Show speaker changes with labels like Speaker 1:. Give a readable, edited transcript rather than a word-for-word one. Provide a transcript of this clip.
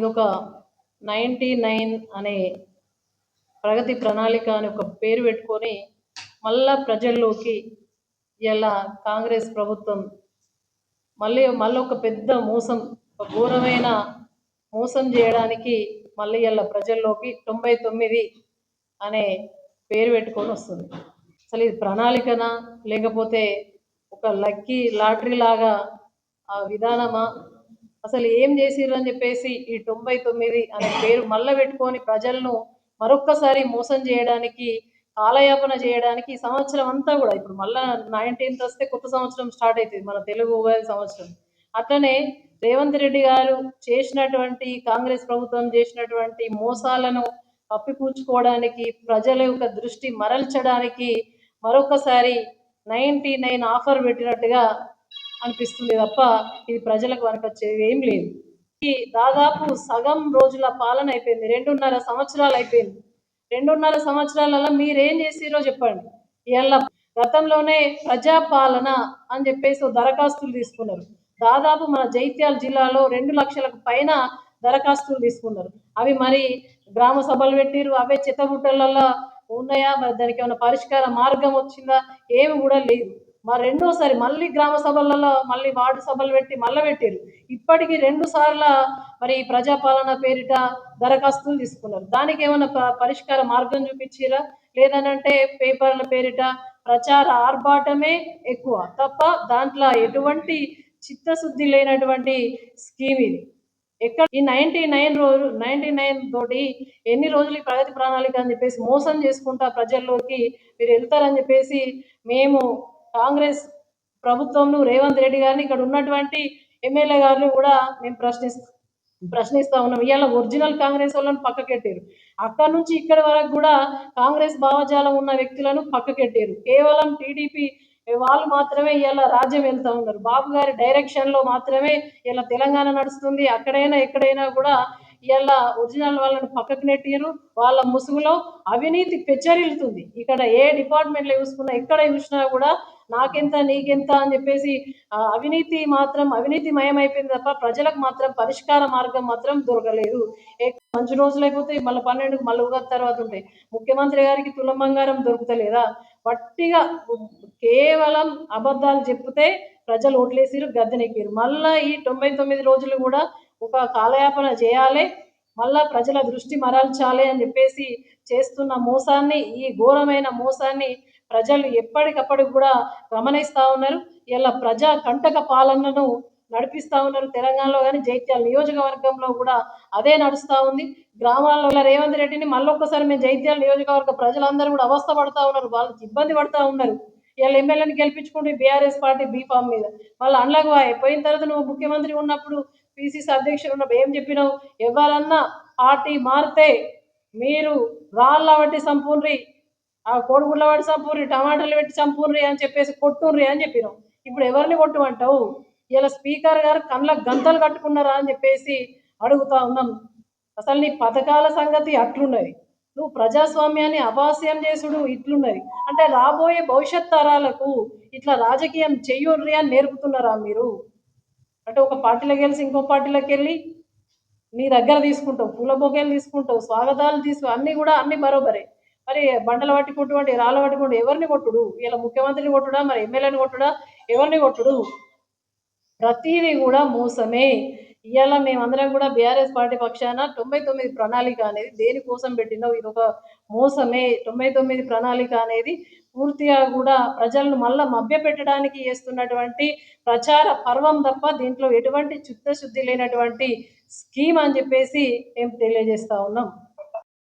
Speaker 1: ఇదొక 99 అనే ప్రగతి ప్రణాళిక అని ఒక పేరు పెట్టుకొని మళ్ళా ప్రజల్లోకి ఇలా కాంగ్రెస్ ప్రభుత్వం మళ్ళీ ఒక పెద్ద మోసం, ఒక ఘోరమైన మోసం చేయడానికి మళ్ళీ ఇలా ప్రజల్లోకి 99 అనే పేరు పెట్టుకొని వస్తుంది. అసలు ఇది ప్రణాళికనా లేకపోతే ఒక లక్కీ లాటరీ లాగా ఆ విధానమా, అసలు ఏం చేసిర్రు అని చెప్పేసి ఈ 99 అనే పేరు మళ్ళీ పెట్టుకొని ప్రజలను మరొక్కసారి మోసం చేయడానికి, కాలయాపన చేయడానికి ఈ సంవత్సరం అంతా కూడా ఇప్పుడు మళ్ళా 19th వస్తే కొత్త సంవత్సరం స్టార్ట్ అవుతుంది, మన తెలుగు ఉగాది సంవత్సరం. అట్లనే రేవంత్ రెడ్డి గారు చేసినటువంటి, కాంగ్రెస్ ప్రభుత్వం చేసినటువంటి మోసాలను కప్పిపుచ్చుకోవడానికి, ప్రజల యొక్క దృష్టి మరల్చడానికి మరొకసారి 99 ఆఫర్ పెట్టినట్టుగా అనిపిస్తుంది తప్ప ఇది ప్రజలకు వనకొచ్చేది ఏం లేదు. ఈ దాదాపు సగం రోజుల పాలన అయిపోయింది, 2.5 సంవత్సరాలు అయిపోయింది. 2.5 సంవత్సరాలలో మీరేం చేసిరో చెప్పండి. ఇలా గతంలోనే ప్రజాపాలన అని చెప్పేసి దరఖాస్తులు తీసుకున్నారు. దాదాపు మన జైత్యాల జిల్లాలో 2 లక్షలకు పైన దరఖాస్తులు తీసుకున్నారు. అవి మరి గ్రామ సభలు పెట్టిరు, అవే చిత్తబుట్టలలో ఉన్నాయా, మరి దానికి ఏమైనా పరిష్కార మార్గం వచ్చిందా? ఏమి కూడా లేదు. మరి రెండోసారి మళ్ళీ గ్రామ సభలలో మళ్ళీ వార్డు సభలు పెట్టి మళ్ళీ పెట్టారు. ఇప్పటికీ 2 సార్లు మరి ప్రజాపాలన పేరిట దరఖాస్తులు తీసుకున్నారు. దానికి ఏమైనా పరిష్కార మార్గం చూపించిరా? లేదనంటే పేపర్ల పేరిట ప్రచార ఆర్భాటమే ఎక్కువ తప్ప దాంట్లో ఎటువంటి చిత్తశుద్ధి లేనటువంటి స్కీమ్ ఇది. ఎక్కడ ఈ 99 తోటి ఎన్ని రోజులు ఈ ప్రగతి ప్రణాళిక అని చెప్పేసి మోసం చేసుకుంటా ప్రజల్లోకి మీరు వెళ్తారని చెప్పేసి మేము కాంగ్రెస్ ప్రభుత్వంను, రేవంత్ రెడ్డి గారిని, ఇక్కడ ఉన్నటువంటి ఎమ్మెల్యే గారిని కూడా మేము ప్రశ్నిస్తా ఉన్నాం. ఇవాళ ఒరిజినల్ కాంగ్రెస్ వాళ్ళని పక్కకెట్టారు. అక్కడ నుంచి ఇక్కడి వరకు కూడా కాంగ్రెస్ భావజాలం ఉన్న వ్యక్తులను పక్కకెట్టారు. కేవలం టీడీపీ వాళ్ళు మాత్రమే ఇలా రాజ్యం వెళ్తూ ఉన్నారు. బాబు గారి డైరెక్షన్లో మాత్రమే ఇలా తెలంగాణ నడుస్తుంది. అక్కడైనా ఎక్కడైనా కూడా ఇలా ఒరిజినల్ వాళ్ళని పక్కకు నెట్టారు. వాళ్ళ ముసుగులో అవినీతి పెచ్చరిల్లుతుంది. ఇక్కడ ఏ డిపార్ట్మెంట్లో చూసుకున్నా, ఎక్కడ చూసినా కూడా నాకెంత నీకెంత అని చెప్పేసి అవినీతిమయమైపోయింది తప్ప ప్రజలకు మాత్రం పరిష్కార మార్గం మాత్రం దొరకలేదు. మంచి రోజులు అయిపోతాయి, మళ్ళీ 12కు మళ్ళీ ఉగాది తర్వాత ఉంటాయి. ముఖ్యమంత్రి గారికి తులం బంగారం దొరుకుతలేదా? వట్టిగా కేవలం అబద్ధాలు చెప్తే ప్రజలు ఓట్లేసిరు, గద్దెనెక్కిరు. మళ్ళీ ఈ 99 రోజులు కూడా ఒక కాలయాపన చేయాలి, మళ్ళా ప్రజల దృష్టి మరల్చాలి అని చెప్పేసి చేస్తున్న మోసాన్ని, ఈ ఘోరమైన మోసాన్ని ప్రజలు ఎప్పటికప్పటికి కూడా గమనిస్తూ ఉన్నారు. ఇలా ప్రజా కంటక పాలనను నడిపిస్తూ ఉన్నారు తెలంగాణలో, కానీ జైత్యాల నియోజకవర్గంలో కూడా అదే నడుస్తూ ఉంది. గ్రామాల్లో రేవంత్ రెడ్డిని మళ్ళొక్కసారి మేము జైత్యాల నియోజకవర్గ ప్రజలందరూ కూడా అవస్థ పడుతూ ఉన్నారు, వాళ్ళు ఇబ్బంది పడుతూ ఉన్నారు. ఇలా ఎమ్మెల్యేని గెలిపించుకుంటే బీఆర్ఎస్ పార్టీ బీఫామ్ మీద వాళ్ళు అండ్లకు పోయిన తర్వాత నువ్వు ముఖ్యమంత్రి ఉన్నప్పుడు, పిసిసి అధ్యక్షుడు ఉన్నప్పుడు ఏం చెప్పినావు? ఎవరన్నా పార్టీ మారితే మీరు రాళ్ళ బట్టి సంపూర్రి, ఆ కోడిగుడ్ల బట్టి సంపూర్రి, టమాటాలు పెట్టి సంపూర్రి అని చెప్పేసి కొట్టుండ్రి అని చెప్పినావు. ఇప్పుడు ఎవరిని కొట్టుమంటావు? ఇలా స్పీకర్ గారు కళ్ళకు గంతలు కట్టుకున్నారా అని చెప్పేసి అడుగుతా ఉన్నాం. అసలు నీ పథకాల సంగతి అట్లున్నది, నువ్వు ప్రజాస్వామ్యాన్ని అపహాస్యం చేసుడు ఇట్లున్నది. అంటే రాబోయే భవిష్యత్ తరాలకు ఇట్లా రాజకీయం చెయ్యుర్రి అని నేర్పుతున్నారా మీరు? అంటే ఒక పార్టీలోకి వెళ్ళి ఇంకో పార్టీలోకి వెళ్ళి నీ దగ్గర తీసుకుంటావు, పూల బొకేలు తీసుకుంటావు, స్వాగతాలు అన్నీ బరోబరే. మరి బండలు పట్టుకుంటూ రాళ్ళ పట్టుకుంటూ ఎవరిని కొట్టుడు? ఇలా ముఖ్యమంత్రిని కొట్టుడా, మరి ఎమ్మెల్యేని కొట్టుడా, ఎవరిని కొట్టుడు? ప్రతిదీ కూడా మోసమే. ఇవాళ మేమందరం కూడా బీఆర్ఎస్ పార్టీ పక్షాన 99 ప్రణాళిక అనేది దేనికోసం పెట్టినో ఇది ఒక మోసమే. 99 ప్రణాళిక అనేది పూర్తిగా కూడా ప్రజలను మళ్ళా మభ్యపెట్టడానికి చేస్తున్నటువంటి ప్రచార పర్వం తప్ప దీంట్లో ఎటువంటి చిత్తశుద్ధి లేనటువంటి స్కీమ్ అని చెప్పేసి మేము తెలియజేస్తా ఉన్నాం.